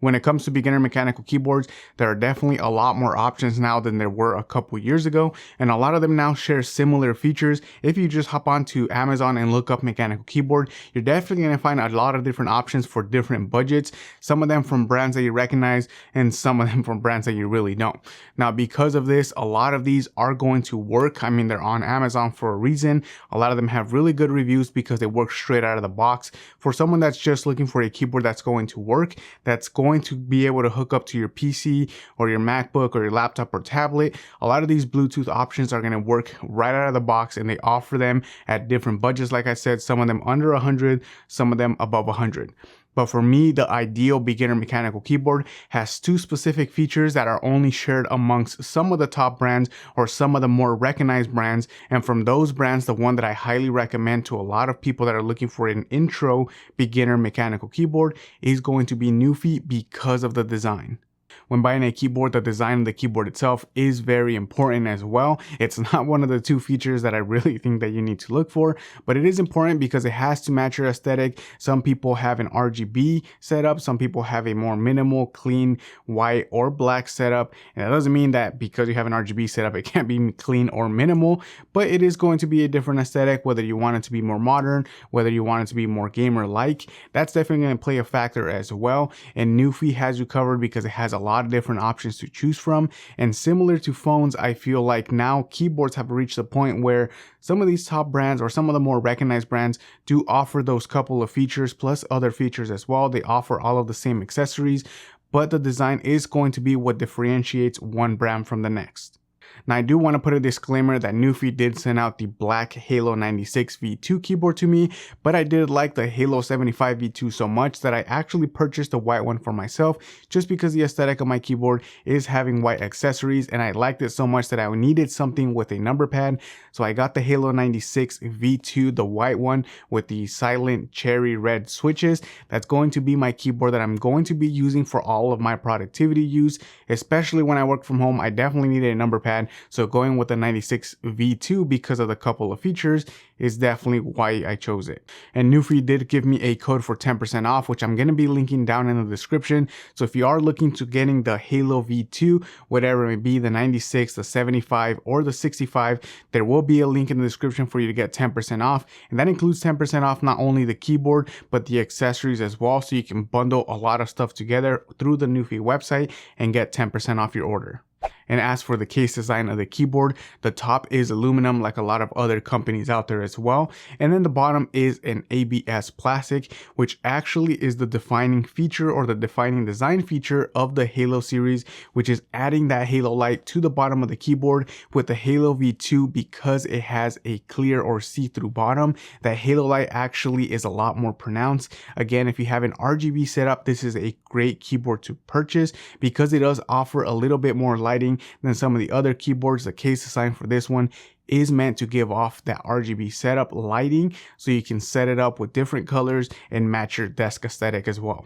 When it comes to beginner mechanical keyboards, there are definitely a lot more options now than there were a couple years ago, and a lot of them now share similar features. If you just hop onto Amazon and look up mechanical keyboard, you're definitely going to find a lot of different options for different budgets, some of them from brands that you recognize and some of them from brands that you really don't. Now, because of this, a lot of these are going to work. I mean, they're on Amazon for a reason. A lot of them have really good reviews because they work straight out of the box. For someone that's just looking for a keyboard that's going to work, that's going to be able to hook up to your PC or your MacBook or your laptop or tablet, a lot of these Bluetooth options are going to work right out of the box, and they offer them at different budgets. Like I said, some of them under 100, some of them above 100. But for me, the ideal beginner mechanical keyboard has two specific features that are only shared amongst some of the top brands or some of the more recognized brands. And from those brands, the one that I highly recommend to a lot of people that are looking for an intro beginner mechanical keyboard is going to be Nuphy because of the design. When buying a keyboard, the design of the keyboard itself is very important as well. It's not one of the two features that I really think that you need to look for, but it is important because it has to match your aesthetic. Some people have an RGB setup, some people have a more minimal, clean, white or black setup. And that doesn't mean that because you have an RGB setup, it can't be clean or minimal, but it is going to be a different aesthetic, whether you want it to be more modern, whether you want it to be more gamer-like. That's definitely going to play a factor as well. And Nuphy has you covered because it has a lot of different options to choose from. And similar to phones, I feel like now keyboards have reached the point where some of these top brands or some of the more recognized brands do offer those couple of features plus other features as well. They offer all of the same accessories, but the design is going to be what differentiates one brand from the next. Now, I do want to put a disclaimer that Nuphy did send out the black Halo 96 V2 keyboard to me, but I did like the Halo 75 V2 so much that I actually purchased a white one for myself just because the aesthetic of my keyboard is having white accessories, and I liked it so much that I needed something with a number pad. So I got the Halo 96 V2, the white one with the silent cherry red switches. That's going to be my keyboard that I'm going to be using for all of my productivity use, especially when I work from home. I definitely needed a number pad. So going with the 96 V2 because of the couple of features is definitely why I chose it. And Nuphy did give me a code for 10% off, which I'm going to be linking down in the description. So if you are looking to getting the Halo V2, whatever it may be, the 96, the 75, or the 65, there will be a link in the description for you to get 10% off. And that includes 10% off not only the keyboard, but the accessories as well. So you can bundle a lot of stuff together through the Nuphy website and get 10% off your order. And as for the case design of the keyboard, the top is aluminum like a lot of other companies out there as well. And then the bottom is an ABS plastic, which actually is the defining feature or the defining design feature of the Halo series, which is adding that halo light to the bottom of the keyboard with the Halo V2 because it has a clear or see-through bottom. That halo light actually is a lot more pronounced. Again, if you have an RGB setup, this is a great keyboard to purchase because it does offer a little bit more lighting than some of the other keyboards. The case design for this one is meant to give off that RGB setup lighting so you can set it up with different colors and match your desk aesthetic as well.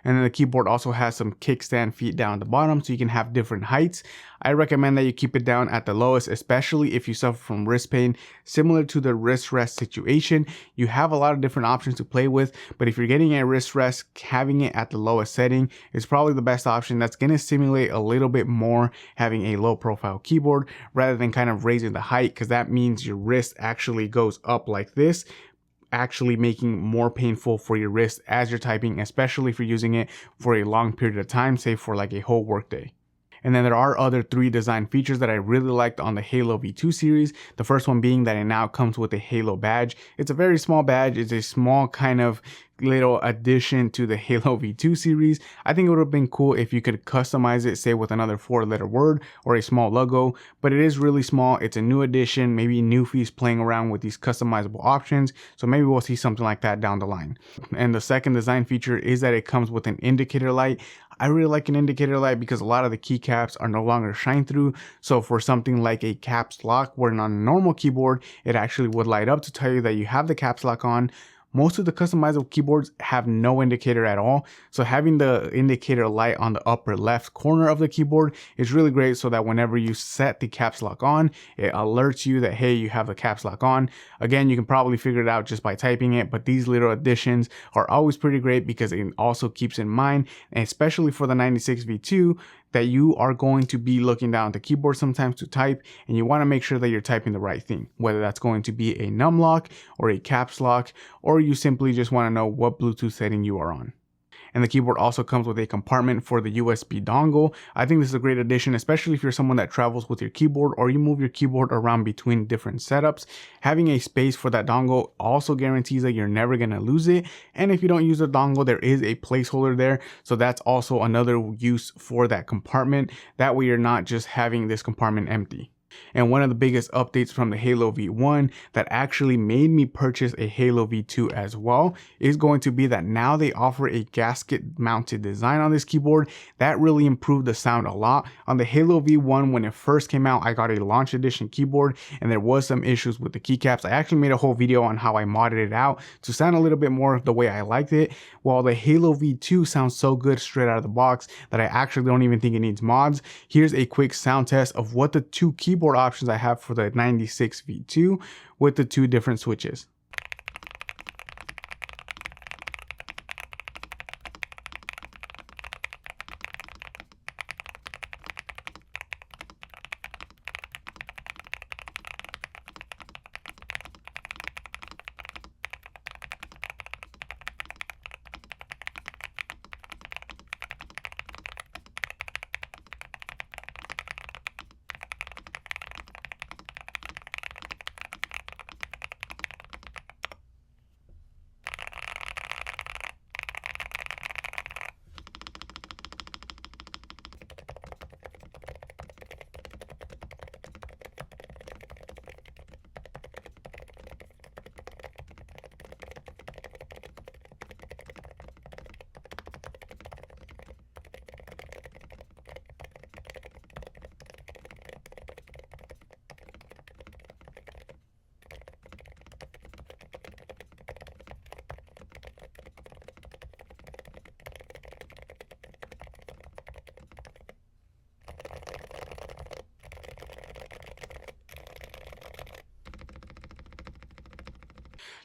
And then the keyboard also has some kickstand feet down at the bottom so you can have different heights. I recommend that you keep it down at the lowest, especially if you suffer from wrist pain. Similar to the wrist rest situation, you have a lot of different options to play with, but if you're getting a wrist rest, having it at the lowest setting is probably the best option. That's going to stimulate a little bit more having a low profile keyboard rather than kind of raising the height, because that means your wrist actually goes up like this, actually making more painful for your wrist as you're typing, especially if you're using it for a long period of time, say for like a whole workday. And then there are other 3 design features that I really liked on the Halo V2 series. The first one being that it now comes with a Halo badge. It's a very small badge. It's a small kind of little addition to the Halo V2 series. I think it would have been cool if you could customize it, say with another 4-letter word or a small logo, but it is really small. It's a new addition. Maybe Nuphy's playing around with these customizable options, so maybe we'll see something like that down the line. And the second design feature is that it comes with an indicator light. I really like an indicator light because a lot of the keycaps are no longer shine through. So for something like a caps lock, where on a normal keyboard, it actually would light up to tell you that you have the caps lock on. Most of the customizable keyboards have no indicator at all, so having the indicator light on the upper left corner of the keyboard is really great, so that whenever you set the caps lock on, it alerts you that, hey, you have the caps lock on. Again, you can probably figure it out just by typing it, but these little additions are always pretty great because it also keeps in mind, and especially for the 96 V2, that you are going to be looking down at the keyboard sometimes to type, and you want to make sure that you're typing the right thing, whether that's going to be a num lock or a caps lock, or you simply just want to know what Bluetooth setting you are on. And the keyboard also comes with a compartment for the USB dongle. I think this is a great addition, especially if you're someone that travels with your keyboard or you move your keyboard around between different setups. Having a space for that dongle also guarantees that you're never going to lose it. And if you don't use a dongle, there is a placeholder there. So that's also another use for that compartment. That way you're not just having this compartment empty. And one of the biggest updates from the Halo V1 that actually made me purchase a Halo V2 as well is going to be that now they offer a gasket mounted design on this keyboard. That really improved the sound a lot. On the Halo V1, when it first came out, I got a launch edition keyboard and there was some issues with the keycaps. I actually made a whole video on how I modded it out to sound a little bit more the way I liked it. While the Halo V2 sounds so good straight out of the box that I actually don't even think it needs mods. Here's a quick sound test of what the two keyboard options I have for the 96 V2 with the two different switches.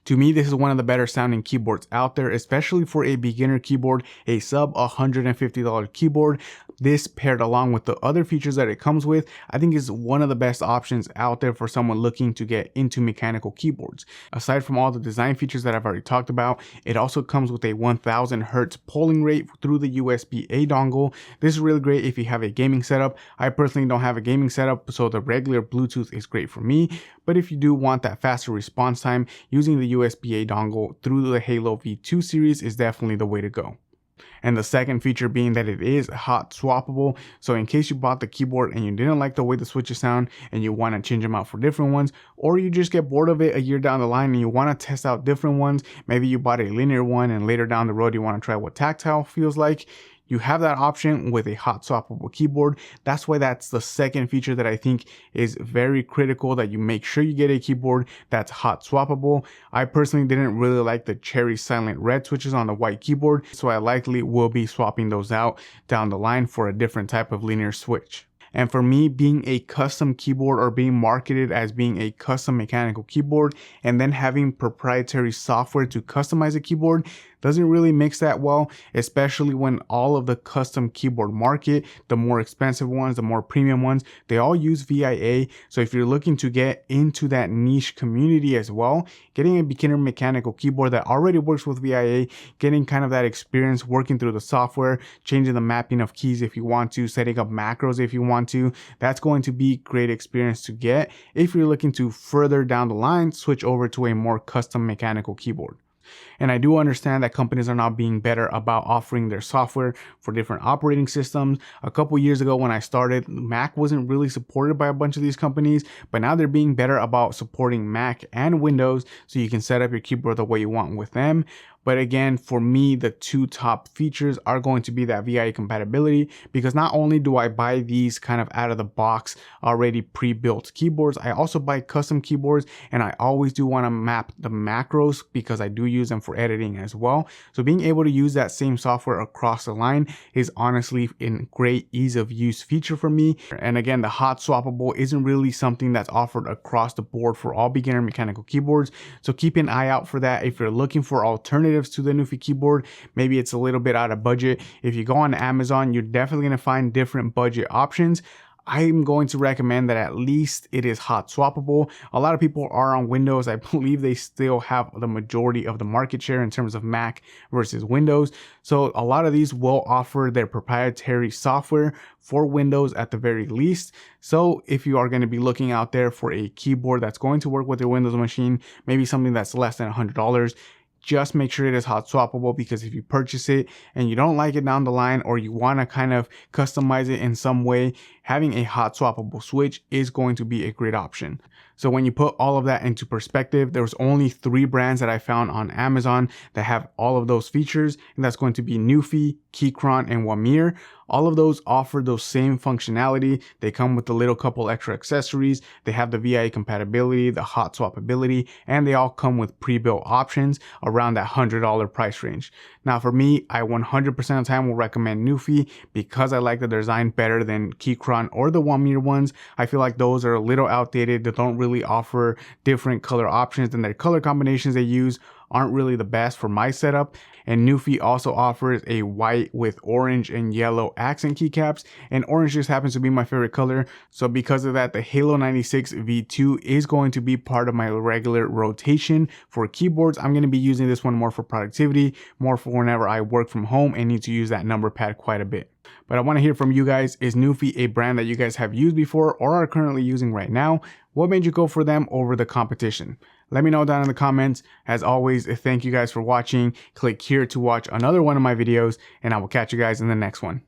To me, this is one of the better sounding keyboards out there, especially for a beginner keyboard, a sub $150 keyboard. This paired along with the other features that it comes with, I think is one of the best options out there for someone looking to get into mechanical keyboards. Aside from all the design features that I've already talked about, it also comes with a 1000 Hertz polling rate through the USB-A dongle. This is really great if you have a gaming setup. I personally don't have a gaming setup, so the regular Bluetooth is great for me. But if you do want that faster response time, using the USB-A dongle through the Halo V2 series is definitely the way to go. And the second feature being that it is hot swappable. So in case you bought the keyboard and you didn't like the way the switches sound and you want to change them out for different ones, or you just get bored of it a year down the line and you want to test out different ones, maybe you bought a linear one and later down the road you want to try what tactile feels like, you have that option with a hot swappable keyboard. That's why that's the second feature that I think is very critical, that you make sure you get a keyboard that's hot swappable. I personally didn't really like the cherry silent red switches on the white keyboard, so I likely will be swapping those out down the line for a different type of linear switch. And for me, being a custom keyboard or being marketed as being a custom mechanical keyboard and then having proprietary software to customize a keyboard doesn't really mix that well, especially when all of the custom keyboard market, the more expensive ones, the more premium ones, they all use VIA. So if you're looking to get into that niche community as well, getting a beginner mechanical keyboard that already works with VIA, getting kind of that experience working through the software, changing the mapping of keys if you want to, setting up macros if you want to, that's going to be great experience to get if you're looking to further down the line switch over to a more custom mechanical keyboard. And I do understand that companies are now being better about offering their software for different operating systems. A couple years ago when I started, Mac wasn't really supported by a bunch of these companies, but now they're being better about supporting Mac and Windows, so you can set up your keyboard the way you want with them. But again, for me, the two top features are going to be that VIA compatibility, because not only do I buy these kind of out of the box already pre-built keyboards, I also buy custom keyboards, and I always do want to map the macros because I do use them for editing as well. So being able to use that same software across the line is honestly a great ease of use feature for me. And again, the hot swappable isn't really something that's offered across the board for all beginner mechanical keyboards. So keep an eye out for that. If you're looking for alternatives to the Nuphy keyboard, maybe it's a little bit out of budget. If you go on Amazon, you're definitely going to find different budget options. I'm going to recommend that at least it is hot swappable. A lot of people are on Windows. I believe they still have the majority of the market share in terms of Mac versus Windows. So a lot of these will offer their proprietary software for Windows at the very least. So if you are going to be looking out there for a keyboard that's going to work with your Windows machine, maybe something that's less than $100, just make sure it is hot swappable, because if you purchase it and you don't like it down the line, or you want to kind of customize it in some way, having a hot swappable switch is going to be a great option. So when you put all of that into perspective, there was only 3 brands that I found on Amazon that have all of those features, and that's going to be Nuphy, Keychron, and Wamir. All of those offer those same functionality. They come with a little couple extra accessories. They have the VIA compatibility, the hot swappability, and they all come with pre-built options around that $100 price range. Now for me, I 100% of the time will recommend Nuphy because I like the design better than Keychron or the Wamir ones. I feel like those are a little outdated. They don't really offer different color options, and their color combinations they use aren't really the best for my setup. And Nuphy also offers a white with orange and yellow accent keycaps, and orange just happens to be my favorite color. So because of that, the Halo 96 V2 is going to be part of my regular rotation for keyboards. I'm going to be using this one more for productivity, more for whenever I work from home and need to use that number pad quite a bit. But I want to hear from you guys. Is Nuphy a brand that you guys have used before or are currently using right now? What made you go for them over the competition? Let me know down in the comments. As always, thank you guys for watching. Click here to watch another one of my videos, and I will catch you guys in the next one.